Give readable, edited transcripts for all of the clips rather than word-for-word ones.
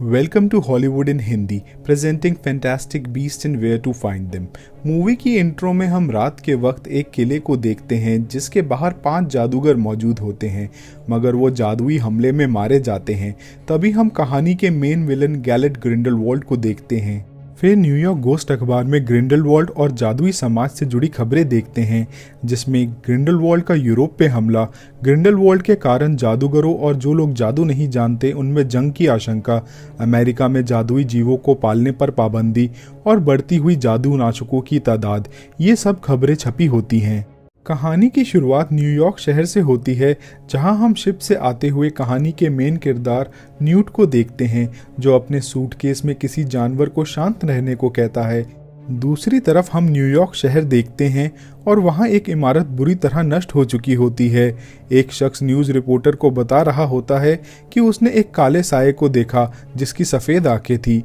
Welcome to Hollywood in Hindi presenting fantastic beast and where to find them. Movie की intro में हम रात के वक्त एक किले को देखते हैं जिसके बाहर 5 जादूगर मौजूद होते हैं, मगर वो जादुई हमले में मारे जाते हैं। तभी हम कहानी के मेन विलन गैलेट ग्रिंडलवाल्ड को देखते हैं। फिर न्यूयॉर्क गोस्ट अखबार में ग्रिंडलवाल्ड और जादुई समाज से जुड़ी खबरें देखते हैं, जिसमें ग्रिंडलवाल्ड का यूरोप पे हमला, ग्रिंडलवाल्ड के कारण जादूगरों और जो लोग जादू नहीं जानते उनमें जंग की आशंका, अमेरिका में जादुई जीवों को पालने पर पाबंदी और बढ़ती हुई जादू नाशकों की तादाद, ये सब खबरें छपी होती हैं। कहानी की शुरुआत न्यूयॉर्क शहर से होती है, जहां हम शिप से आते हुए कहानी के मेन किरदार न्यूट को देखते हैं, जो अपने सूटकेस में किसी जानवर को शांत रहने को कहता है। दूसरी तरफ हम न्यूयॉर्क शहर देखते हैं और वहां एक इमारत बुरी तरह नष्ट हो चुकी होती है। एक शख्स न्यूज़ रिपोर्टर को बता रहा होता है कि उसने एक काले साये को देखा जिसकी सफ़ेद आंखें थी।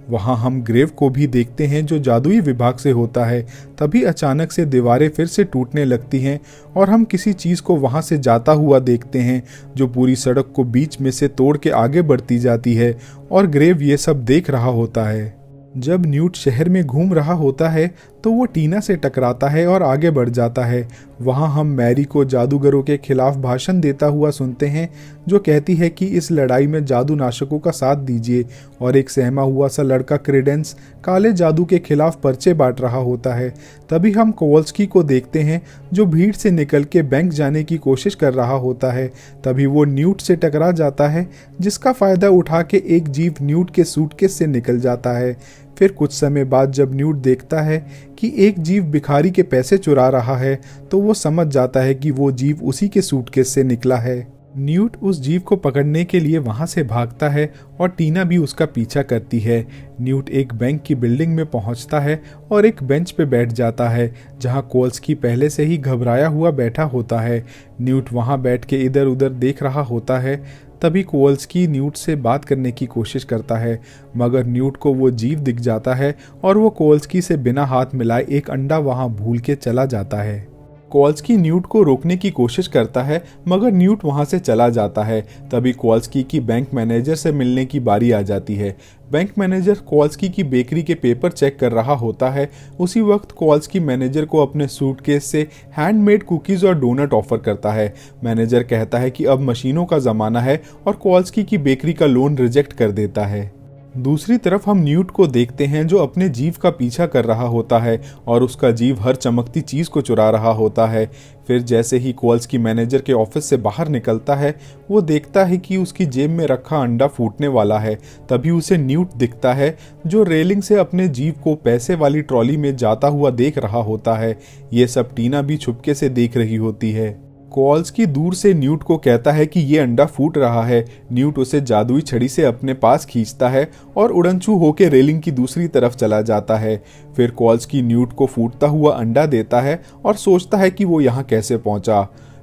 वहां हम ग्रेव को भी देखते हैं जो जादुई विभाग से होता है। तभी अचानक से दीवारें फिर से टूटने लगती हैं और हम किसी चीज़ को वहां से जाता हुआ देखते हैं जो पूरी सड़क को बीच में से तोड़ के आगे बढ़ती जाती है, और ग्रेव ये सब देख रहा होता है। जब न्यूट शहर में घूम रहा होता है तो वो टीना से टकराता है और आगे बढ़ जाता है। वहाँ हम मैरी को जादूगरों के खिलाफ भाषण देता हुआ सुनते हैं, जो कहती है कि इस लड़ाई में जादू नाशकों का साथ दीजिए, और एक सहमा हुआ सा लड़का क्रेडेंस काले जादू के खिलाफ पर्चे बांट रहा होता है। तभी हम कोवल्स्की को देखते हैं जो भीड़ से निकल के बैंक जाने की कोशिश कर रहा होता है। तभी वो न्यूट से टकरा जाता है, जिसका फायदा उठा के एक जीव न्यूट के सूटकेस से निकल जाता है। फिर कुछ समय बाद जब न्यूट देखता है कि एक जीव भिखारी के पैसे चुरा रहा है, तो वो समझ जाता है कि वो जीव उसी के सूटकेस से निकला है। न्यूट उस जीव को पकड़ने के लिए वहां से भागता है और टीना भी उसका पीछा करती है। न्यूट एक बैंक की बिल्डिंग में पहुंचता है और एक बेंच पे बैठ जाता है, जहां कोवल्स्की पहले से ही घबराया हुआ बैठा होता है। न्यूट वहां बैठ के इधर उधर देख रहा होता है। तभी कोवल्स्की न्यूट से बात करने की कोशिश करता है, मगर न्यूट को वो जीव दिख जाता है और वो कोवल्स्की से बिना हाथ मिलाए एक अंडा वहां भूल के चला जाता है। कोवल्स्की न्यूट को रोकने की कोशिश करता है, मगर न्यूट वहां से चला जाता है। तभी कोवल्स्की की बैंक मैनेजर से मिलने की बारी आ जाती है। बैंक मैनेजर कोवल्स्की की बेकरी के पेपर चेक कर रहा होता है। उसी वक्त कोवल्स्की मैनेजर को अपने सूटकेस से हैंडमेड कुकीज़ और डोनट ऑफर करता है। मैनेजर कहता है कि अब मशीनों का ज़माना है और कोवल्स्की की बेकरी का लोन रिजेक्ट कर देता है। दूसरी तरफ हम न्यूट को देखते हैं जो अपने जीव का पीछा कर रहा होता है और उसका जीव हर चमकती चीज़ को चुरा रहा होता है। फिर जैसे ही कोवल्स्की मैनेजर के ऑफिस से बाहर निकलता है, वो देखता है कि उसकी जेब में रखा अंडा फूटने वाला है। तभी उसे न्यूट दिखता है जो रेलिंग से अपने जीव को पैसे वाली ट्रॉली में जाता हुआ देख रहा होता है। ये सब टीना भी छुपके से देख रही होती है। कोवल्स्की दूर से न्यूट को कहता है कि ये अंडा फूट रहा है। न्यूट उसे जादुई छड़ी से अपने पास खींचता है और उड़नछू होकर रेलिंग की दूसरी तरफ चला जाता है। फिर कोवल्स्की न्यूट को फूटता हुआ अंडा देता है और सोचता है कि वो यहाँ कैसे पहुंचा।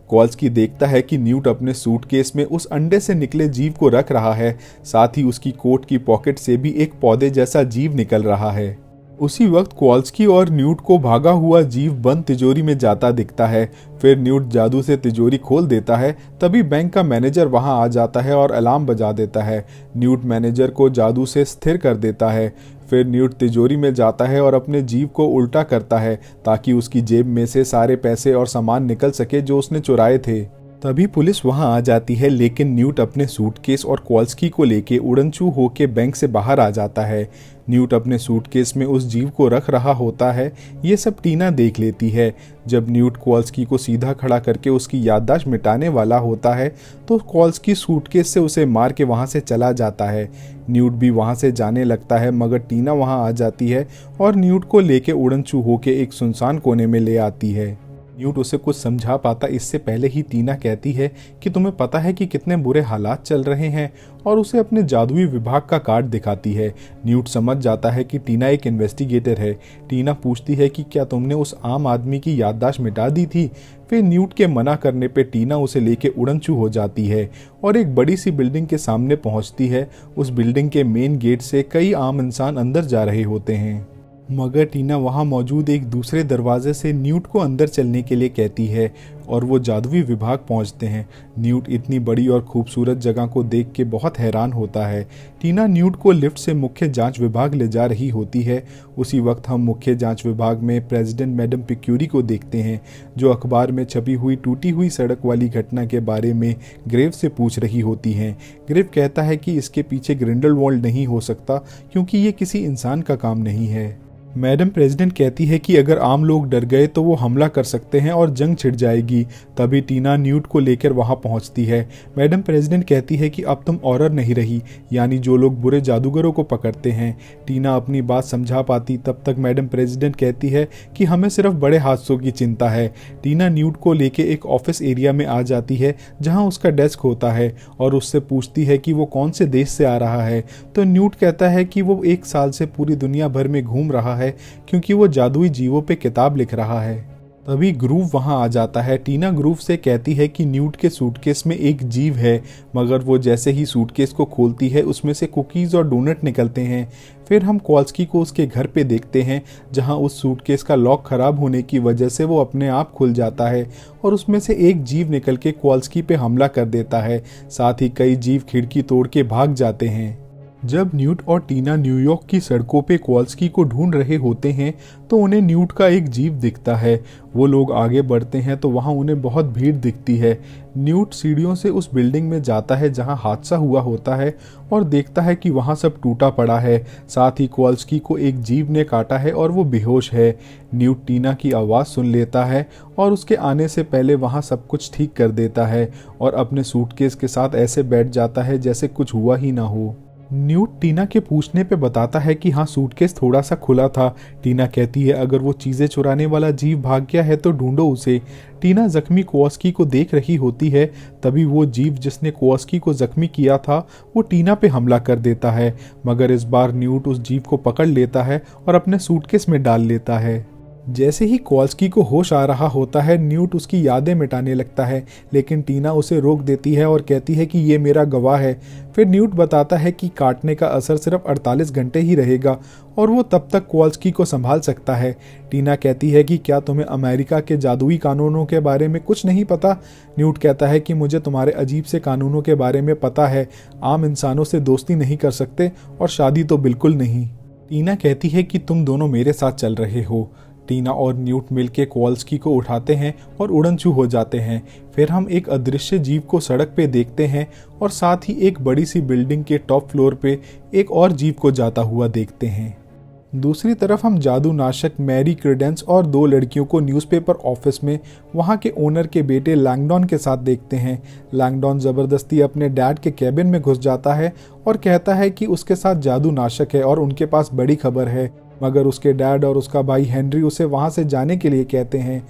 कोवल्स्की देखता है कि न्यूट अपने सूटकेस में उस अंडे से निकले जीव को रख रहा है, साथ ही उसकी कोट की पॉकेट से भी एक पौधे जैसा जीव निकल रहा है। उसी वक्त कोवल्स्की और न्यूट को भागा हुआ जीव बंद तिजोरी में जाता दिखता है। फिर न्यूट जादू से तिजोरी खोल देता है। तभी बैंक का मैनेजर वहां आ जाता है और अलार्म बजा देता है। न्यूट मैनेजर को जादू से स्थिर कर देता है। फिर न्यूट तिजोरी में जाता है और अपने जीव को उल्टा करता है ताकि उसकी जेब में से सारे पैसे और सामान निकल सके जो उसने चुराए थे। तभी पुलिस वहां आ जाती है, लेकिन न्यूट अपने सूटकेस और कोवल्स्की को लेके उड़नछू होके बैंक से बाहर आ जाता है। न्यूट अपने सूटकेस में उस जीव को रख रहा होता है। ये सब टीना देख लेती है। जब न्यूट कोवल्स्की को सीधा खड़ा करके उसकी याददाश्त मिटाने वाला होता है, तो कोवल्स्की सूटकेस से उसे मार के वहां से चला जाता है। न्यूट भी वहां से जाने लगता है, मगर टीना वहां आ जाती है और न्यूट को लेके उड़नछू होके एक सुनसान कोने में ले आती है। न्यूट उसे कुछ समझा पाता इससे पहले ही टीना कहती है कि तुम्हें पता है कि कितने बुरे हालात चल रहे हैं, और उसे अपने जादुई विभाग का कार्ड दिखाती है। न्यूट समझ जाता है कि टीना एक इन्वेस्टिगेटर है। टीना पूछती है कि क्या तुमने उस आम आदमी की याददाश्त मिटा दी थी। फिर न्यूट के मना करने पे टीना उसे लेके उड़नछू हो जाती है और एक बड़ी सी बिल्डिंग के सामने पहुंचती है। उस बिल्डिंग के मेन गेट से कई आम इंसान अंदर जा रहे होते हैं, मगर टीना वहां मौजूद एक दूसरे दरवाजे से न्यूट को अंदर चलने के लिए कहती है और वो जादुई विभाग पहुंचते हैं। न्यूट इतनी बड़ी और खूबसूरत जगह को देख के बहुत हैरान होता है। टीना न्यूट को लिफ्ट से मुख्य जांच विभाग ले जा रही होती है। उसी वक्त हम मुख्य जांच विभाग में प्रेसिडेंट मैडम पिक्यूरी को देखते हैं, जो अखबार में छपी हुई टूटी हुई सड़क वाली घटना के बारे में ग्रेव से पूछ रही होती हैं। ग्रेव कहता है कि इसके पीछे ग्रिंडलवाल्ड नहीं हो सकता, क्योंकि ये किसी इंसान का काम नहीं है। मैडम प्रेसिडेंट कहती है कि अगर आम लोग डर गए तो वो हमला कर सकते हैं और जंग छिड़ जाएगी। तभी टीना न्यूट को लेकर वहां पहुंचती है। मैडम प्रेसिडेंट कहती है कि अब तुम ऑरर नहीं रही, यानी जो लोग बुरे जादूगरों को पकड़ते हैं। टीना अपनी बात समझा पाती तब तक मैडम प्रेसिडेंट कहती है कि हमें सिर्फ बड़े हादसों की चिंता है। टीना न्यूट को लेके एक ऑफिस एरिया में आ जाती है जहाँ उसका डेस्क होता है और उससे पूछती है कि वो कौन से देश से आ रहा है। तो न्यूट कहता है कि वो 1 साल से पूरी दुनिया भर में घूम रहा है, क्योंकि वो जादुई जीवों पे किताब लिख रहा है। तभी ग्रूव वहां आ जाता है। टीना ग्रूव से कहती है कि न्यूट के सूटकेस में एक जीव है, मगर वो जैसे ही सूटकेस को खोलती है उसमें से कुकीज और डोनट निकलते हैं। फिर हम कॉल्स्की को उसके घर पे देखते हैं, जहां उस सूटकेस का लॉक खराब होने की वजह से वो अपने आप खुल जाता है और उसमें से एक जीव निकल के कॉल्स्की पे हमला कर देता है। साथ ही कई जीव खिड़की तोड़ के भाग जाते हैं। जब न्यूट और टीना न्यूयॉर्क की सड़कों पे कॉल्स्की को ढूंढ रहे होते हैं तो उन्हें न्यूट का एक जीव दिखता है। वो लोग आगे बढ़ते हैं तो वहां उन्हें बहुत भीड़ दिखती है। न्यूट सीढ़ियों से उस बिल्डिंग में जाता है जहां हादसा हुआ होता है और देखता है कि वहां सब टूटा पड़ा है। साथ ही कॉल्स्की को एक जीव ने काटा है और वो बेहोश है। न्यूट टीना की आवाज़ सुन लेता है और उसके आने से पहले वहां सब कुछ ठीक कर देता है और अपने सूटकेस के साथ ऐसे बैठ जाता है जैसे कुछ हुआ ही ना हो। न्यूट टीना के पूछने पे बताता है कि हाँ, सूटकेस थोड़ा सा खुला था। टीना कहती है अगर वो चीज़ें चुराने वाला जीव भाग गया है तो ढूंढो उसे। टीना जख्मी कॉल्स्की को देख रही होती है। तभी वो जीव जिसने कॉल्स्की को जख्मी किया था वो टीना पे हमला कर देता है, मगर इस बार न्यूट उस जीव को पकड़ लेता है और अपने सूटकेस में डाल लेता है। जैसे ही कॉल्स्की को होश आ रहा होता है न्यूट उसकी यादें मिटाने लगता है, लेकिन टीना उसे रोक देती है और कहती है कि ये मेरा गवाह है। फिर न्यूट बताता है कि काटने का असर सिर्फ 48 घंटे ही रहेगा और वो तब तक कॉल्स्की को संभाल सकता है। टीना कहती है कि क्या तुम्हें अमेरिका के जादुई कानूनों के बारे में कुछ नहीं पता? न्यूट कहता है कि मुझे तुम्हारे अजीब से कानूनों के बारे में पता है। आम इंसानों से दोस्ती नहीं कर सकते और शादी तो बिल्कुल नहीं। टीना कहती है कि तुम दोनों मेरे साथ चल रहे हो। टीना और न्यूट मिलके कॉल्स्की को उठाते हैं और उड़नछू हो जाते हैं। फिर हम एक अदृश्य जीव को सड़क पे देखते हैं और साथ ही एक बड़ी सी बिल्डिंग के टॉप फ्लोर पे एक और जीव को जाता हुआ देखते हैं। दूसरी तरफ हम जादू नाशक मैरी क्रेडेंस और 2 लड़कियों को न्यूज़पेपर ऑफिस में वहां के ओनर के बेटे लैंगडॉन के साथ देखते हैं। लैंगडॉन ज़बरदस्ती अपने डैड के कैबिन में घुस जाता है और कहता है कि उसके साथ जादू नाशक है और उनके पास बड़ी खबर है, मगर उसके डैड और उसका भाई हेनरी उसे वहां से जाने के लिए कहते हैं।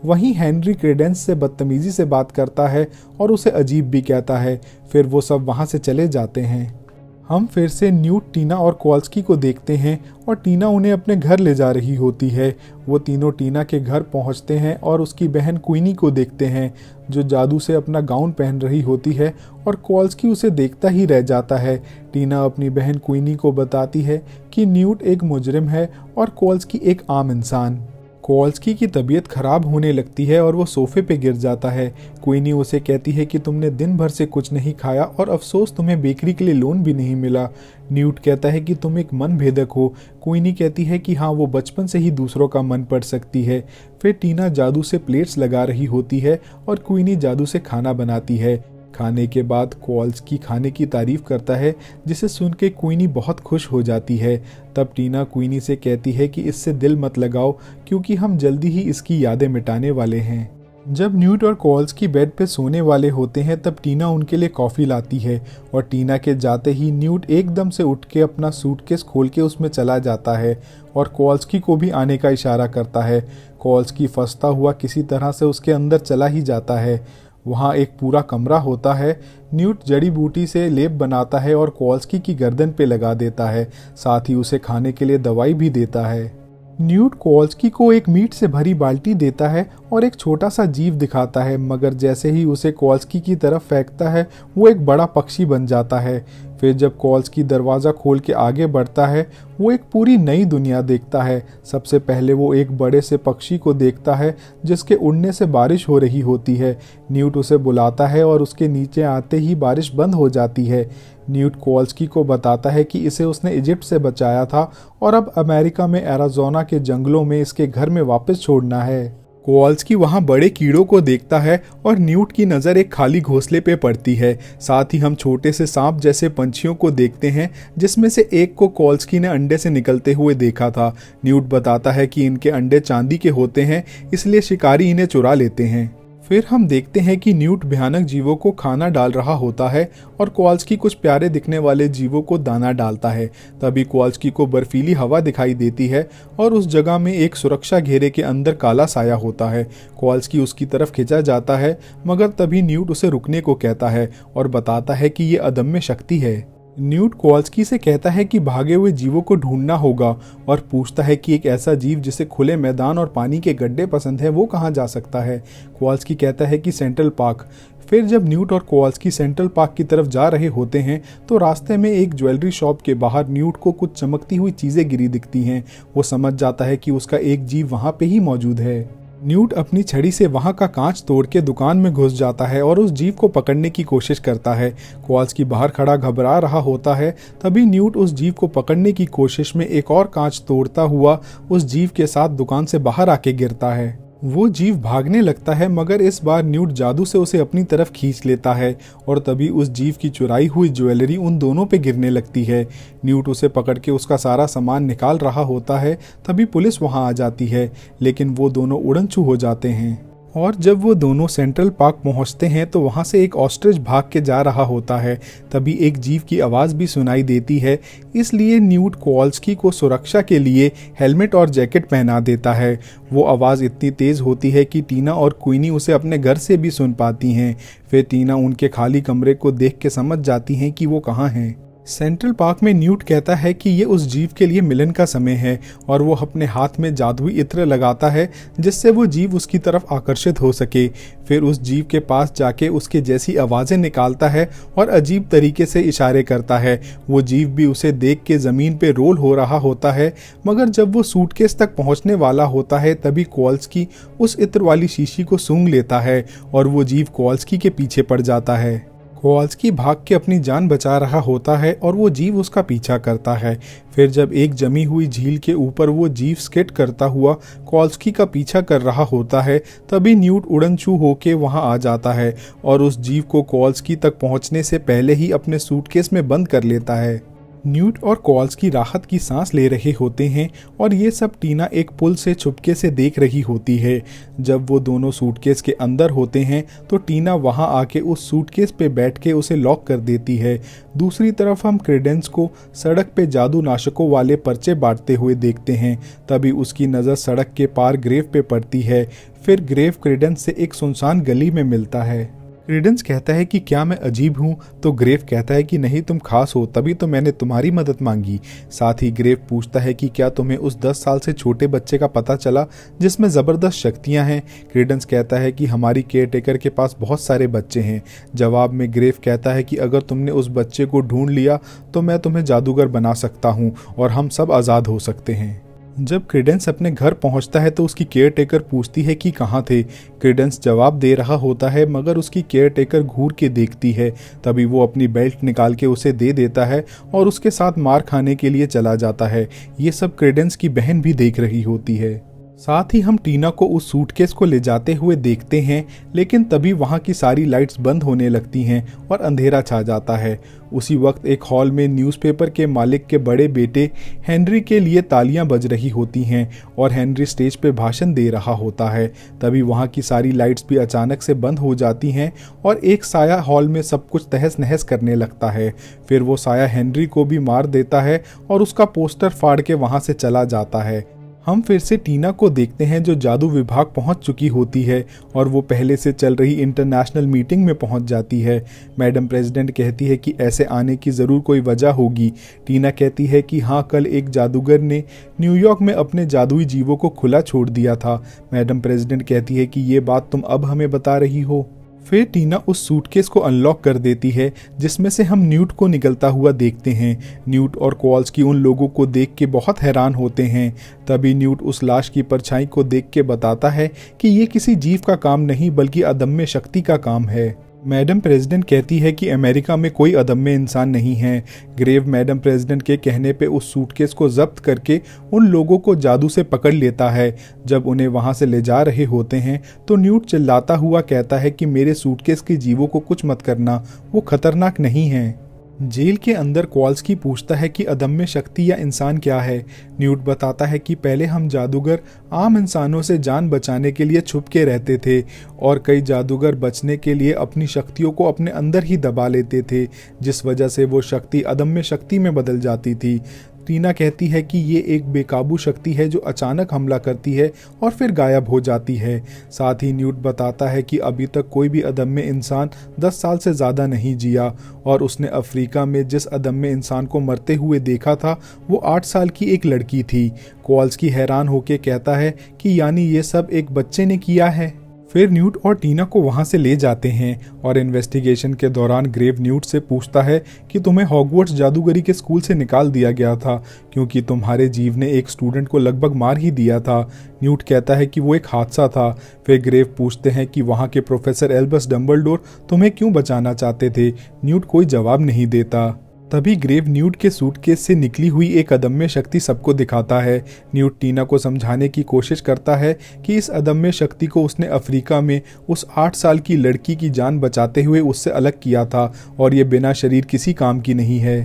वहीं हेनरी क्रेडेंस से बदतमीजी से बात करता है और उसे अजीब भी कहता है। फिर वो सब वहां से चले जाते हैं। हम फिर से न्यूट, टीना और कॉल्स्की को देखते हैं और टीना उन्हें अपने घर ले जा रही होती है। वो तीनों टीना के घर पहुंचते हैं और उसकी बहन क्वीनी को देखते हैं, जो जादू से अपना गाउन पहन रही होती है और कॉल्स्की उसे देखता ही रह जाता है। टीना अपनी बहन क्वीनी को बताती है कि न्यूट एक मुजरिम है और कॉल्स्की एक आम इंसान। कॉल्स्की की तबीयत खराब होने लगती है और वो सोफे पे गिर जाता है। क्वीनी उसे कहती है कि तुमने दिन भर से कुछ नहीं खाया और अफसोस तुम्हें बेकरी के लिए लोन भी नहीं मिला। न्यूट कहता है कि तुम एक मन भेदक हो। क्वीनी कहती है कि हाँ, वो बचपन से ही दूसरों का मन पढ़ सकती है। फिर टीना जादू से प्लेट्स लगा रही होती है और क्वीनी जादू से खाना बनाती है। खाने के बाद कॉल्स्की खाने की तारीफ करता है, जिसे सुन के क्वीनी बहुत खुश हो जाती है। तब टीना क्वीनी से कहती है कि इससे दिल मत लगाओ, क्योंकि हम जल्दी ही इसकी यादें मिटाने वाले हैं। जब न्यूट और कॉल्स्की बेड पे सोने वाले होते हैं तब टीना उनके लिए कॉफ़ी लाती है और टीना के जाते ही न्यूट एकदम से उठ के अपना सूटकेस खोल के उसमें चला जाता है और कॉल्स्की को भी आने का इशारा करता है। कॉल्स्की फंसता हुआ किसी तरह से उसके अंदर चला ही जाता है। वहाँ एक पूरा कमरा होता है। न्यूट जड़ी बूटी से लेप बनाता है और कॉल्स्की की गर्दन पे लगा देता है, साथ ही उसे खाने के लिए दवाई भी देता है। न्यूट कॉल्स्की को एक मीट से भरी बाल्टी देता है और एक छोटा सा जीव दिखाता है, मगर जैसे ही उसे कॉल्स्की की तरफ फेंकता है वो एक बड़ा पक्षी बन जाता है। फिर जब कॉल्स्की दरवाज़ा खोल के आगे बढ़ता है, वो एक पूरी नई दुनिया देखता है। सबसे पहले वो एक बड़े से पक्षी को देखता है जिसके उड़ने से बारिश हो रही होती है। न्यूट उसे बुलाता है और उसके नीचे आते ही बारिश बंद हो जाती है। न्यूट कॉल्स्की को बताता है कि इसे उसने इजिप्ट से बचाया था और अब अमेरिका में एरिज़ोना के जंगलों में इसके घर में वापस छोड़ना है। कॉल्स्की वहाँ बड़े कीड़ों को देखता है और न्यूट की नज़र एक खाली घोंसले पे पड़ती है। साथ ही हम छोटे से सांप जैसे पंछियों को देखते हैं जिसमें से एक को कॉल्स्की ने अंडे से निकलते हुए देखा था। न्यूट बताता है कि इनके अंडे चांदी के होते हैं, इसलिए शिकारी इन्हें चुरा लेते हैं। फिर हम देखते हैं कि न्यूट भयानक जीवों को खाना डाल रहा होता है और कॉल्स्की कुछ प्यारे दिखने वाले जीवों को दाना डालता है। तभी कॉल्स्की को बर्फीली हवा दिखाई देती है और उस जगह में एक सुरक्षा घेरे के अंदर काला साया होता है। कॉल्स्की उसकी तरफ खिंचा जाता है, मगर तभी न्यूट उसे रुकने को कहता है और बताता है कि ये अदम्य शक्ति है। न्यूट कॉल्स्की से कहता है कि भागे हुए जीवों को ढूंढना होगा और पूछता है कि एक ऐसा जीव जिसे खुले मैदान और पानी के गड्ढे पसंद है वो कहाँ जा सकता है। कॉल्स्की कहता है कि सेंट्रल पार्क। फिर जब न्यूट और कॉल्स्की सेंट्रल पार्क की तरफ जा रहे होते हैं तो रास्ते में एक ज्वेलरी शॉप के बाहर न्यूट को कुछ चमकती हुई चीज़ें गिरी दिखती हैं। वो समझ जाता है कि उसका एक जीव वहाँ पे ही मौजूद है। न्यूट अपनी छड़ी से वहां का कांच तोड़ के दुकान में घुस जाता है और उस जीव को पकड़ने की कोशिश करता है। कॉल्स्की बाहर खड़ा घबरा रहा होता है। तभी न्यूट उस जीव को पकड़ने की कोशिश में एक और कांच तोड़ता हुआ उस जीव के साथ दुकान से बाहर आके गिरता है। वो जीव भागने लगता है, मगर इस बार न्यूट जादू से उसे अपनी तरफ खींच लेता है और तभी उस जीव की चुराई हुई ज्वेलरी उन दोनों पे गिरने लगती है। न्यूट उसे पकड़ के उसका सारा सामान निकाल रहा होता है। तभी पुलिस वहां आ जाती है, लेकिन वो दोनों उड़नछू हो जाते हैं। और जब वो दोनों सेंट्रल पार्क पहुंचते हैं तो वहां से एक ऑस्ट्रिच भाग के जा रहा होता है। तभी एक जीव की आवाज़ भी सुनाई देती है, इसलिए न्यूट कॉल्स्की को सुरक्षा के लिए हेलमेट और जैकेट पहना देता है। वो आवाज़ इतनी तेज़ होती है कि टीना और क्वीनी उसे अपने घर से भी सुन पाती हैं। फिर टीना उनके खाली कमरे को देख के समझ जाती हैं कि वो कहाँ हैं। सेंट्रल पार्क में न्यूट कहता है कि ये उस जीव के लिए मिलन का समय है और वो अपने हाथ में जादुई इत्र लगाता है जिससे वो जीव उसकी तरफ आकर्षित हो सके। फिर उस जीव के पास जाके उसके जैसी आवाज़ें निकालता है और अजीब तरीके से इशारे करता है। वो जीव भी उसे देख के ज़मीन पे रोल हो रहा होता है, मगर जब वो सूटकेस तक पहुंचने वाला होता है तभी कॉल्स्की उस इत्र वाली शीशी को सूंघ लेता है और वो जीव कॉल्स्की के पीछे पड़ जाता है। कॉल्स्की भाग के अपनी जान बचा रहा होता है और वो जीव उसका पीछा करता है। फिर जब एक जमी हुई झील के ऊपर वो जीव स्केट करता हुआ कॉल्स्की का पीछा कर रहा होता है, तभी न्यूट उड़नछू होके वहां आ जाता है और उस जीव को कॉल्स्की तक पहुंचने से पहले ही अपने सूटकेस में बंद कर लेता है। न्यूट और कॉल्स्की राहत की सांस ले रहे होते हैं और ये सब टीना एक पुल से छुपके से देख रही होती है। जब वो दोनों सूटकेस के अंदर होते हैं तो टीना वहां आके उस सूटकेस पे बैठ के उसे लॉक कर देती है। दूसरी तरफ हम क्रेडेंस को सड़क पे जादू नाशकों वाले पर्चे बांटते हुए देखते हैं। तभी उसकी नज़र सड़क के पार ग्रेव पे पड़ती है। फिर ग्रेव क्रेडेंस से एक सुनसान गली में मिलता है। क्रेडेंस कहता है कि क्या मैं अजीब हूँ? तो ग्रेव कहता है कि नहीं, तुम खास हो, तभी तो मैंने तुम्हारी मदद मांगी। साथ ही ग्रेव पूछता है कि क्या तुम्हें उस 10 साल से छोटे बच्चे का पता चला जिसमें ज़बरदस्त शक्तियाँ हैं? क्रेडेंस कहता है कि हमारी केयरटेकर के पास बहुत सारे बच्चे हैं। जवाब में ग्रेव कहता है कि अगर तुमने उस बच्चे को ढूंढ लिया तो मैं तुम्हें जादूगर बना सकता हूँ और हम सब आज़ाद हो सकते हैं। जब क्रेडेंस अपने घर पहुंचता है तो उसकी केयरटेकर पूछती है कि कहाँ थे। क्रेडेंस जवाब दे रहा होता है, मगर उसकी केयरटेकर घूर के देखती है। तभी वो अपनी बेल्ट निकाल के उसे दे देता है और उसके साथ मार खाने के लिए चला जाता है। ये सब क्रेडेंस की बहन भी देख रही होती है। साथ ही हम टीना को उस सूटकेस को ले जाते हुए देखते हैं, लेकिन तभी वहां की सारी लाइट्स बंद होने लगती हैं और अंधेरा छा जाता है। उसी वक्त एक हॉल में न्यूज़पेपर के मालिक के बड़े बेटे हेनरी के लिए तालियां बज रही होती हैं और हेनरी स्टेज पे भाषण दे रहा होता है। तभी वहां की सारी लाइट्स भी अचानक से बंद हो जाती हैं और एक साया हॉल में सब कुछ तहस नहस करने लगता है। फिर वो साया हेनरी को भी मार देता है और उसका पोस्टर फाड़ के वहां से चला जाता है। हम फिर से टीना को देखते हैं जो जादू विभाग पहुंच चुकी होती है और वो पहले से चल रही इंटरनेशनल मीटिंग में पहुंच जाती है। मैडम प्रेसिडेंट कहती है कि ऐसे आने की ज़रूर कोई वजह होगी। टीना कहती है कि हाँ, कल एक जादूगर ने न्यूयॉर्क में अपने जादुई जीवों को खुला छोड़ दिया था। मैडम प्रेसिडेंट कहती है कि ये बात तुम अब हमें बता रही हो। फिर टीना उस सूटकेस को अनलॉक कर देती है जिसमें से हम न्यूट को निकलता हुआ देखते हैं। न्यूट और कॉल्स्की उन लोगों को देख के बहुत हैरान होते हैं। तभी न्यूट उस लाश की परछाई को देख के बताता है कि ये किसी जीव का काम नहीं बल्कि अदम्य शक्ति का काम है। मैडम प्रेसिडेंट कहती है कि अमेरिका में कोई अदम्य इंसान नहीं है। ग्रेव मैडम प्रेसिडेंट के कहने पे उस सूटकेस को जब्त करके उन लोगों को जादू से पकड़ लेता है। जब उन्हें वहां से ले जा रहे होते हैं तो न्यूट चिल्लाता हुआ कहता है कि मेरे सूटकेस के जीवों को कुछ मत करना, वो खतरनाक नहीं है। जेल के अंदर कॉल्स्की पूछता है कि अदम्य शक्ति या इंसान क्या है। न्यूट बताता है कि पहले हम जादूगर आम इंसानों से जान बचाने के लिए छुप के रहते थे और कई जादूगर बचने के लिए अपनी शक्तियों को अपने अंदर ही दबा लेते थे, जिस वजह से वो शक्ति अदम्य शक्ति में बदल जाती थी। टीना कहती है कि ये एक बेकाबू शक्ति है जो अचानक हमला करती है और फिर गायब हो जाती है। साथ ही न्यूट बताता है कि अभी तक कोई भी अदम्य इंसान 10 साल से ज़्यादा नहीं जिया और उसने अफ्रीका में जिस अदम्य इंसान को मरते हुए देखा था वो 8 साल की एक लड़की थी। कॉल्स्की हैरान होकर कहता है कि यानी ये सब एक बच्चे ने किया है। फिर न्यूट और टीना को वहां से ले जाते हैं और इन्वेस्टिगेशन के दौरान ग्रेव न्यूट से पूछता है कि तुम्हें हॉगवर्ट्स जादूगरी के स्कूल से निकाल दिया गया था क्योंकि तुम्हारे जीव ने एक स्टूडेंट को लगभग मार ही दिया था। न्यूट कहता है कि वो एक हादसा था। फिर ग्रेव पूछते हैं कि वहां के प्रोफेसर एल्बस डम्बलडोर तुम्हें क्यों बचाना चाहते थे। न्यूट कोई जवाब नहीं देता। तभी ग्रेव न्यूट के सूटकेस से निकली हुई एक अदम्य शक्ति सबको दिखाता है। न्यूट टीना को समझाने की कोशिश करता है कि इस अदम्य शक्ति को उसने अफ्रीका में उस 8 साल की लड़की की जान बचाते हुए उससे अलग किया था और ये बिना शरीर किसी काम की नहीं है।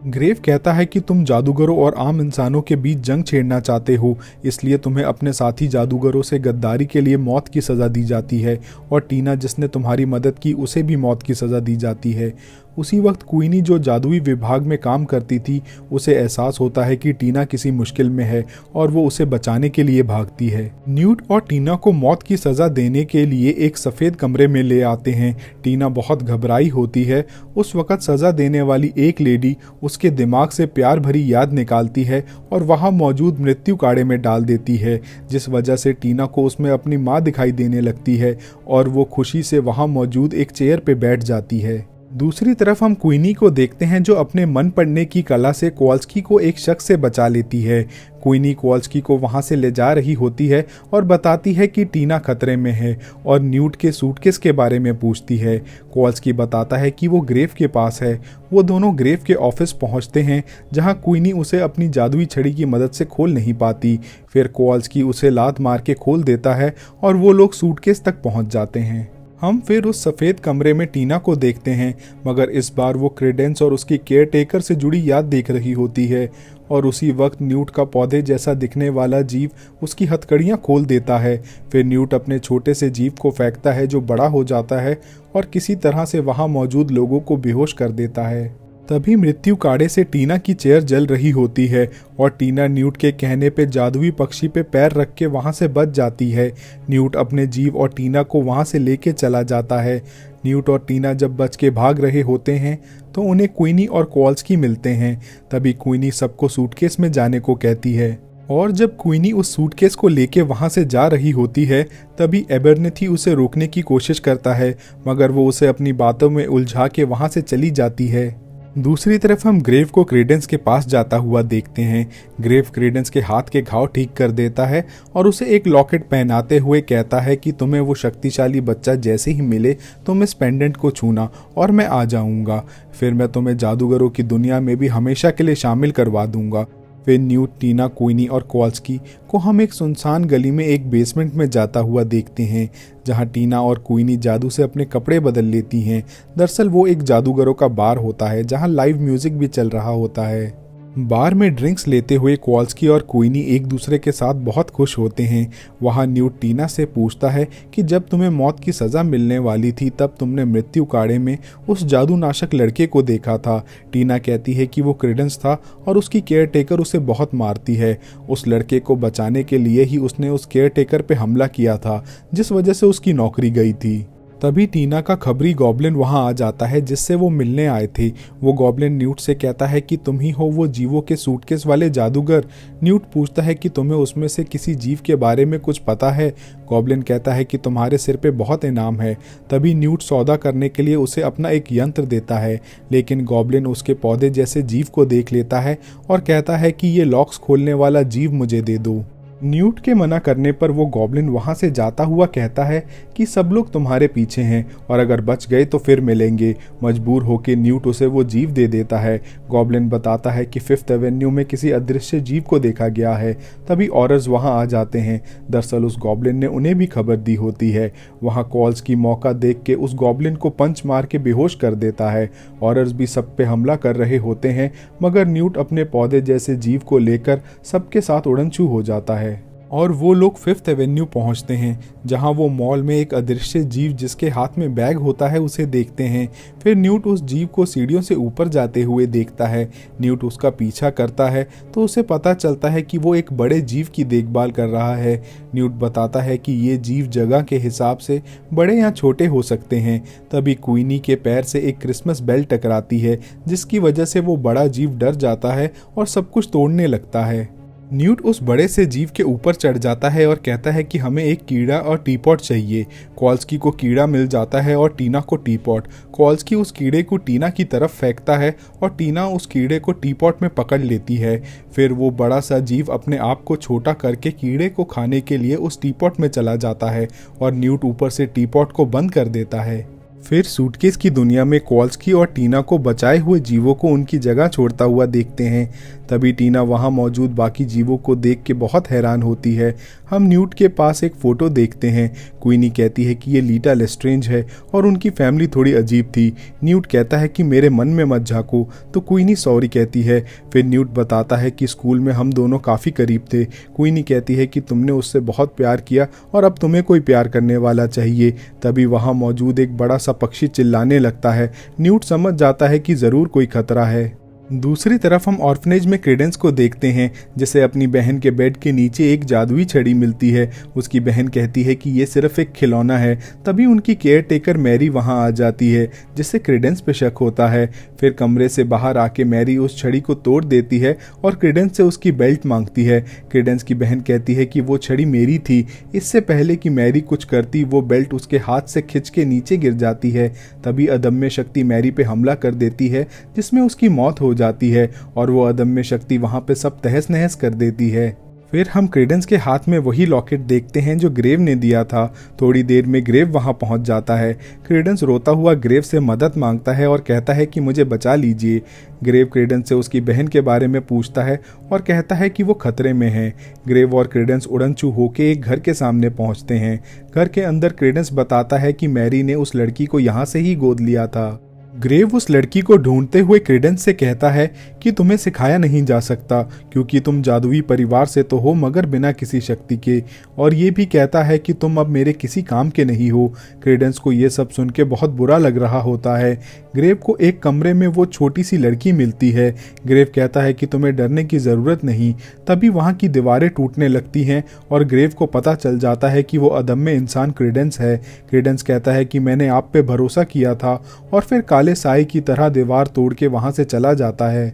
ग्रेव कहता है कि तुम जादूगरों और आम इंसानों के बीच जंग छेड़ना चाहते हो, इसलिए तुम्हें अपने साथी जादूगरों से गद्दारी के लिए मौत की सज़ा दी जाती है और टीना जिसने तुम्हारी मदद की उसे भी मौत की सज़ा दी जाती है। उसी वक्त क्वीनी जो जादुई विभाग में काम करती थी उसे एहसास होता है कि टीना किसी मुश्किल में है और वो उसे बचाने के लिए भागती है। न्यूट और टीना को मौत की सज़ा देने के लिए एक सफ़ेद कमरे में ले आते हैं। टीना बहुत घबराई होती है। उस वक्त सज़ा देने वाली एक लेडी उसके दिमाग से प्यार भरी याद निकालती है और वहाँ मौजूद मृत्यु काड़े में डाल देती है, जिस वजह से टीना को उसमें अपनी माँ दिखाई देने लगती है और वो खुशी से वहाँ मौजूद एक चेयर पे बैठ जाती है। दूसरी तरफ हम क्वीनी को देखते हैं जो अपने मन पढ़ने की कला से कॉल्स्की को एक शख्स से बचा लेती है। क्वीनी कॉल्स्की को वहां से ले जा रही होती है और बताती है कि टीना खतरे में है और न्यूट के सूटकेस के बारे में पूछती है। कॉल्स्की बताता है कि वो ग्रेव के पास है। वो दोनों ग्रेव के ऑफिस पहुंचते हैं जहां क्वीनी उसे अपनी जादुई छड़ी की मदद से खोल नहीं पाती। फिर कॉल्स्की उसे लात मार के खोल देता है और वो लोग सूटकेस तक पहुँच जाते हैं। हम फिर उस सफ़ेद कमरे में टीना को देखते हैं, मगर इस बार वो क्रेडेंस और उसकी केयर टेकर से जुड़ी याद देख रही होती है और उसी वक्त न्यूट का पौधे जैसा दिखने वाला जीव उसकी हथकड़ियाँ खोल देता है। फिर न्यूट अपने छोटे से जीव को फेंकता है जो बड़ा हो जाता है और किसी तरह से वहाँ मौजूद लोगों को बेहोश कर देता है। तभी मृत्यु काड़े से टीना की चेयर जल रही होती है और टीना न्यूट के कहने पे जादुई पक्षी पे पैर रख के वहाँ से बच जाती है। न्यूट अपने जीव और टीना को वहाँ से लेके चला जाता है। न्यूट और टीना जब बच के भाग रहे होते हैं तो उन्हें क्वीनी और कॉल्स्की मिलते हैं। तभी क्वीनी सबको सूटकेस में जाने को कहती है और जब क्वीनी उस सूटकेस को लेके वहाँ से जा रही होती है तभी एबरनेथी उसे रोकने की कोशिश करता है, मगर वो उसे अपनी बातों में उलझा के वहाँ से चली जाती है। दूसरी तरफ हम ग्रेव को क्रेडेंस के पास जाता हुआ देखते हैं। ग्रेव क्रेडेंस के हाथ के घाव ठीक कर देता है और उसे एक लॉकेट पहनाते हुए कहता है कि तुम्हें वो शक्तिशाली बच्चा जैसे ही मिले तुम इस पेंडेंट को छूना और मैं आ जाऊंगा। फिर मैं तुम्हें जादूगरों की दुनिया में भी हमेशा के लिए शामिल करवा दूंगा। फिर न्यूट, टीना, क्वीनी और कॉल्स्की को हम एक सुनसान गली में एक बेसमेंट में जाता हुआ देखते हैं जहां टीना और क्वीनी जादू से अपने कपड़े बदल लेती हैं। दरअसल वो एक जादूगरों का बार होता है जहां लाइव म्यूजिक भी चल रहा होता है। बार में ड्रिंक्स लेते हुए कॉल्स्की और क्वीनी एक दूसरे के साथ बहुत खुश होते हैं। वहाँ न्यूट टीना से पूछता है कि जब तुम्हें मौत की सज़ा मिलने वाली थी तब तुमने मृत्यु काड़े में उस जादूनाशक लड़के को देखा था। टीना कहती है कि वो क्रेडेंस था और उसकी केयर टेकर उसे बहुत मारती है। उस लड़के को बचाने के लिए ही उसने उस केयर टेकर पर हमला किया था जिस वजह से उसकी नौकरी गई थी। तभी टीना का खबरी गॉब्लिन वहां आ जाता है जिससे वो मिलने आए थे। वो गॉब्लिन न्यूट से कहता है कि तुम ही हो वो जीवों के सूटकेस वाले जादूगर। न्यूट पूछता है कि तुम्हें उसमें से किसी जीव के बारे में कुछ पता है। गॉब्लिन कहता है कि तुम्हारे सिर पे बहुत इनाम है। तभी न्यूट सौदा करने के लिए उसे अपना एक यंत्र देता है, लेकिन गॉब्लिन उसके पौधे जैसे जीव को देख लेता है और कहता है कि ये लॉक्स खोलने वाला जीव मुझे दे दो। न्यूट के मना करने पर वो गॉब्लिन वहां से जाता हुआ कहता है कि सब लोग तुम्हारे पीछे हैं और अगर बच गए तो फिर मिलेंगे। मजबूर होकर न्यूट उसे वो जीव दे देता है। गॉब्लिन बताता है कि 5th एवेन्यू में किसी अदृश्य जीव को देखा गया है। तभी ऑरर्स वहां आ जाते हैं। दरअसल उस गॉब्लिन ने उन्हें भी खबर दी होती है। वहां कॉल्स की मौका देख के उस गॉब्लिन को पंच मार के बेहोश कर देता है। ऑरर्स भी सब पे हमला कर रहे होते हैं, मगर न्यूट अपने पौधे जैसे जीव को लेकर सबके साथ उड़नछू हो जाता है और वो लोग 5th एवेन्यू पहुंचते हैं, जहां वो मॉल में एक अदृश्य जीव जिसके हाथ में बैग होता है उसे देखते हैं। फिर न्यूट उस जीव को सीढ़ियों से ऊपर जाते हुए देखता है। न्यूट उसका पीछा करता है तो उसे पता चलता है कि वो एक बड़े जीव की देखभाल कर रहा है। न्यूट बताता है कि ये जीव जगह के हिसाब से बड़े या छोटे हो सकते हैं। तभी क्वीनी के पैर से एक क्रिसमस बेल टकराती है, जिसकी वजह से वो बड़ा जीव डर जाता है और सब कुछ तोड़ने लगता है। न्यूट उस बड़े से जीव के ऊपर चढ़ जाता है और कहता है कि हमें एक कीड़ा और टीपॉट चाहिए। कॉल्स्की को कीड़ा मिल जाता है और टीना को टीपॉट। कॉल्स्की उस कीड़े को टीना की तरफ फेंकता है और टीना उस कीड़े को टीपॉट में पकड़ लेती है। फिर वो बड़ा सा जीव अपने आप को छोटा करके कीड़े को खाने के लिए उस टीपॉट में चला जाता है और न्यूट ऊपर से टीपॉट को बंद कर देता है। फिर सूटकेस की दुनिया में कॉल्स्की और टीना को बचाए हुए जीवों को उनकी जगह छोड़ता हुआ देखते हैं। तभी टीना वहां मौजूद बाकी जीवों को देख के बहुत हैरान होती है। हम न्यूट के पास एक फ़ोटो देखते हैं। क्वीनी कहती है कि ये लीटा लेस्ट्रेंज है और उनकी फैमिली थोड़ी अजीब थी। न्यूट कहता है कि मेरे मन में मत झाँको, तो क्वीनी सॉरी कहती है। फिर न्यूट बताता है कि स्कूल में हम दोनों काफ़ी करीब थे। क्वीनी कहती है कि तुमने उससे बहुत प्यार किया और अब तुम्हें कोई प्यार करने वाला चाहिए। तभी वहाँ मौजूद एक बड़ा सा पक्षी चिल्लाने लगता है। न्यूट समझ जाता है कि ज़रूर कोई खतरा है। दूसरी तरफ हम ऑर्फनेज में क्रेडेंस को देखते हैं, जिसे अपनी बहन के बेड के नीचे एक जादुई छड़ी मिलती है। उसकी बहन कहती है कि ये सिर्फ एक खिलौना है। तभी उनकी केयर टेकर मैरी वहां आ जाती है, जिससे क्रेडेंस पे शक होता है। फिर कमरे से बाहर आके मैरी उस छड़ी को तोड़ देती है और क्रेडेंस से उसकी बेल्ट मांगती है। क्रेडेंस की बहन कहती है कि वो छड़ी मेरी थी। इससे पहले कि मैरी कुछ करती, वो बेल्ट उसके हाथ से खिंच के नीचे गिर जाती है। तभी अदम्य शक्ति मैरी पे हमला कर देती है, जिसमें उसकी मौत हो जाती है और वो अदम्य शक्ति वहां पे सब तहस नहस कर देती है। फिर हम क्रेडेंस के हाथ में वही लॉकेट देखते हैं जो ग्रेव ने दिया था। थोड़ी देर में ग्रेव वहां पहुंच जाता है। क्रेडेंस रोता हुआ ग्रेव से मदद मांगता है और कहता है कि मुझे बचा लीजिए। ग्रेव क्रेडेंस से उसकी बहन के बारे में पूछता है और कहता है कि वो खतरे में है। ग्रेव और क्रेडेंस उड़नछू होके एक घर के सामने पहुंचते हैं। घर के अंदर क्रेडेंस बताता है कि मैरी ने उस लड़की को यहाँ से ही गोद लिया था। ग्रेव उस लड़की को ढूंढते हुए क्रेडेंस से कहता है कि तुम्हें सिखाया नहीं जा सकता, क्योंकि तुम जादुई परिवार से तो हो मगर बिना किसी शक्ति के, और ये भी कहता है कि तुम अब मेरे किसी काम के नहीं हो। क्रेडेंस को ये सब सुन के बहुत बुरा लग रहा होता है। ग्रेव को एक कमरे में वो छोटी सी लड़की मिलती है। ग्रेव कहता है कि तुम्हें डरने की ज़रूरत नहीं। तभी वहाँ की दीवारें टूटने लगती हैं और ग्रेव को पता चल जाता है कि वो अदम्य इंसान क्रेडेंस है। क्रेडेंस कहता है कि मैंने आप पे भरोसा किया था, और फिर काले साए की तरह दीवार तोड़ के वहां से चला जाता है।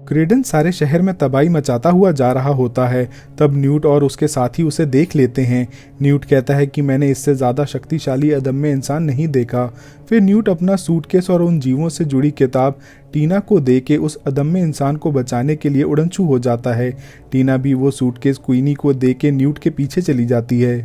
क्रेडेंस सारे शहर में तबाही मचाता हुआ जा रहा होता है। तब न्यूट और उसके साथी उसे देख लेते हैं। न्यूट कहता है कि मैंने इससे ज़्यादा शक्तिशाली अदम्य इंसान नहीं देखा। फिर न्यूट अपना सूटकेस और उन जीवों से जुड़ी किताब टीना को दे के उस अदम्य इंसान को बचाने के लिए उड़नछू हो जाता है। टीना भी वो सूटकेस क्वीनी को दे के न्यूट के पीछे चली जाती है।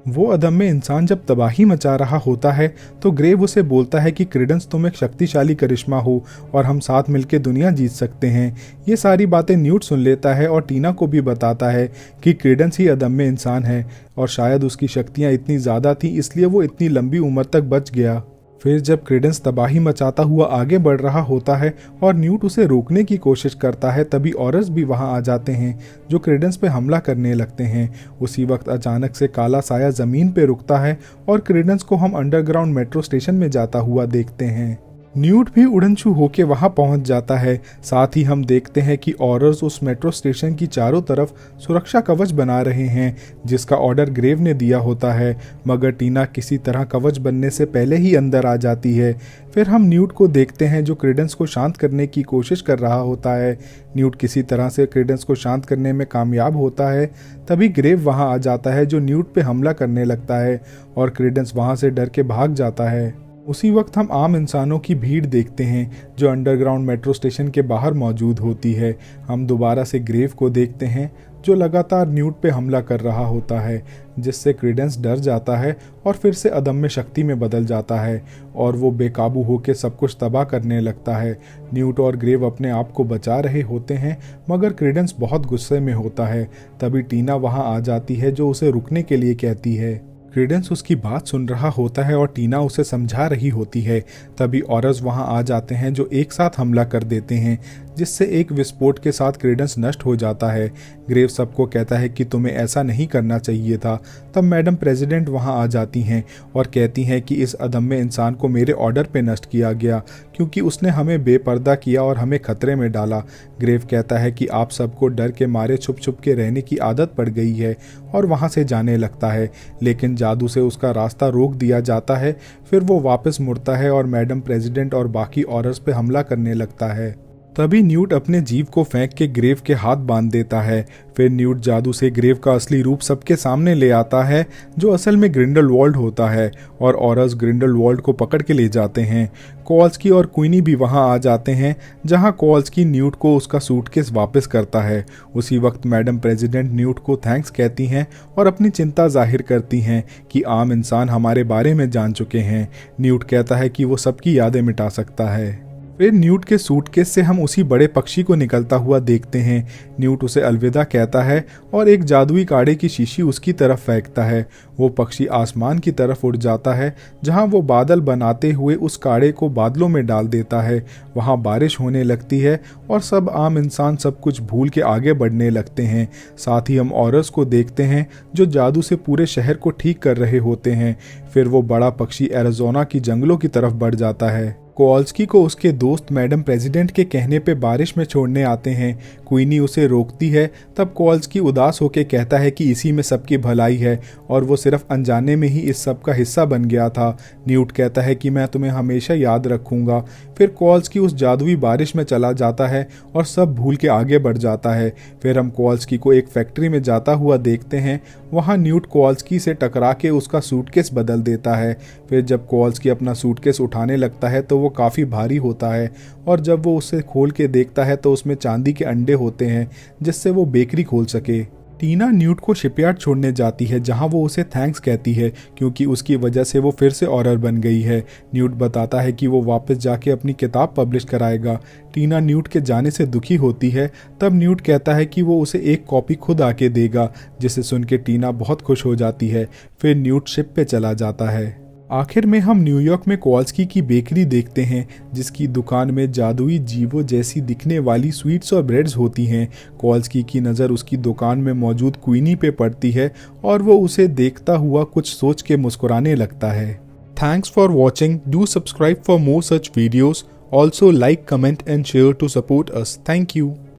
वो अदम्य इंसान जब तबाही मचा रहा होता है तो ग्रेव उसे बोलता है कि क्रेडेंस तुम एक शक्तिशाली करिश्मा हो और हम साथ मिलकर दुनिया जीत सकते हैं। ये सारी बातें न्यूट सुन लेता है और टीना को भी बताता है कि क्रेडेंस ही अदम्य इंसान है और शायद उसकी शक्तियाँ इतनी ज़्यादा थी, इसलिए वो इतनी लंबी उम्र तक बच गया। फिर जब क्रेडेंस तबाही मचाता हुआ आगे बढ़ रहा होता है और न्यूट उसे रोकने की कोशिश करता है, तभी ऑरर्स भी वहां आ जाते हैं जो क्रेडेंस पे हमला करने लगते हैं। उसी वक्त अचानक से काला साया जमीन पे रुकता है और क्रेडेंस को हम अंडरग्राउंड मेट्रो स्टेशन में जाता हुआ देखते हैं। न्यूट भी उड़नछू होके वहां पहुंच जाता है। साथ ही हम देखते हैं कि ऑरर्स उस मेट्रो स्टेशन की चारों तरफ सुरक्षा कवच बना रहे हैं, जिसका ऑर्डर ग्रेव ने दिया होता है, मगर टीना किसी तरह कवच बनने से पहले ही अंदर आ जाती है। फिर हम न्यूट को देखते हैं जो क्रेडेंस को शांत करने की कोशिश कर रहा होता है। न्यूट किसी तरह से क्रेडेंस को शांत करने में कामयाब होता है। तभी ग्रेव वहां आ जाता है जो न्यूट पे हमला करने लगता है और क्रेडेंस वहां से डर के भाग जाता है। उसी वक्त हम आम इंसानों की भीड़ देखते हैं जो अंडरग्राउंड मेट्रो स्टेशन के बाहर मौजूद होती है। हम दोबारा से ग्रेव को देखते हैं जो लगातार न्यूट पे हमला कर रहा होता है, जिससे क्रेडेंस डर जाता है और फिर से अदम्य शक्ति में बदल जाता है और वो बेकाबू होकर सब कुछ तबाह करने लगता है। न्यूट और ग्रेव अपने आप को बचा रहे होते हैं, मगर क्रेडेंस बहुत गुस्से में होता है। तभी टीना वहां आ जाती है जो उसे रुकने के लिए कहती है। क्रेडेंस उसकी बात सुन रहा होता है और टीना उसे समझा रही होती है। तभी ऑरर्स वहां आ जाते हैं जो एक साथ हमला कर देते हैं, जिससे एक विस्फोट के साथ क्रेडेंस नष्ट हो जाता है। ग्रेव सबको कहता है कि तुम्हें ऐसा नहीं करना चाहिए था। तब मैडम प्रेसिडेंट वहां आ जाती हैं और कहती हैं कि इस अदम्य इंसान को मेरे ऑर्डर पे नष्ट किया गया क्योंकि उसने हमें बेपर्दा किया और हमें खतरे में डाला। ग्रेव कहता है कि आप सबको डर के मारे छुप छुप के रहने की आदत पड़ गई है और वहां से जाने लगता है, लेकिन जादू से उसका रास्ता रोक दिया जाता है। फिर वो वापस मुड़ता है और मैडम प्रेसिडेंट और बाकी ऑरर्स पे हमला करने लगता है। तभी न्यूट अपने जीव को फेंक के ग्रेव के हाथ बांध देता है। फिर न्यूट जादू से ग्रेव का असली रूप सबके सामने ले आता है, जो असल में ग्रिंडलवाल्ड होता है, और ऑरर्स ग्रिंडलवाल्ड को पकड़ के ले जाते हैं। कॉल्स्की और क्वीनी भी वहां आ जाते हैं, जहां कॉल्स्की न्यूट को उसका सूटकेस वापस करता है। उसी वक्त मैडम प्रेसिडेंट न्यूट को थैंक्स कहती हैं और अपनी चिंता जाहिर करती हैं कि आम इंसान हमारे बारे में जान चुके हैं। न्यूट कहता है कि वो सबकी यादें मिटा सकता है। फिर न्यूट के सूटकेस से हम उसी बड़े पक्षी को निकलता हुआ देखते हैं। न्यूट उसे अलविदा कहता है और एक जादुई काढ़े की शीशी उसकी तरफ फेंकता है। वो पक्षी आसमान की तरफ उड़ जाता है, जहां वो बादल बनाते हुए उस काढ़े को बादलों में डाल देता है। वहां बारिश होने लगती है और सब आम इंसान सब कुछ भूल के आगे बढ़ने लगते हैं। साथ ही हम ऑरर्स को देखते हैं जो जादू से पूरे शहर को ठीक कर रहे होते हैं। फिर वो बड़ा पक्षी एरिज़ोना की जंगलों की तरफ बढ़ जाता है। कोवाल्स्की को उसके दोस्त मैडम प्रेसिडेंट के कहने पे बारिश में छोड़ने आते हैं। क्वीनी उसे रोकती है। तब कोवाल्स्की उदास होकर कहता है कि इसी में सबकी भलाई है और वो सिर्फ अनजाने में ही इस सब का हिस्सा बन गया था। न्यूट कहता है कि मैं तुम्हें हमेशा याद रखूंगा। फिर कोवाल्स्की उस जादुई बारिश में चला जाता है और सब भूल के आगे बढ़ जाता है। फिर हम कोवाल्स्की को एक फैक्ट्री में जाता हुआ देखते हैं। वहाँ न्यूट कोवाल्स्की से टकरा के उसका सूटकेस बदल देता है। फिर जब कोवाल्स्की अपना सूटकेस उठाने लगता है तो वो काफ़ी भारी होता है और जब वो उसे खोल के देखता है तो उसमें चांदी के अंडे होते हैं, जिससे वो बेकरी खोल सके। टीना न्यूट को शिपयार्ड छोड़ने जाती है, जहां वो उसे थैंक्स कहती है क्योंकि उसकी वजह से वो फिर से ऑरर बन गई है। न्यूट बताता है कि वो वापस जाके अपनी किताब पब्लिश कराएगा। टीना न्यूट के जाने से दुखी होती है। तब न्यूट कहता है कि वो उसे एक कॉपी खुद आके देगा, जिसे सुन के टीना बहुत खुश हो जाती है। फिर न्यूट शिप पे चला जाता है। आखिर में हम न्यूयॉर्क में कोवाल्स्की की बेकरी देखते हैं, जिसकी दुकान में जादुई जीवों जैसी दिखने वाली स्वीट्स और ब्रेड्स होती हैं। कोवाल्स्की की नज़र उसकी दुकान में मौजूद क्वीनी पे पड़ती है और वो उसे देखता हुआ कुछ सोच के मुस्कुराने लगता है। Thanks for watching. Do subscribe for more such videos. Also like, comment and share to support us. Thank you.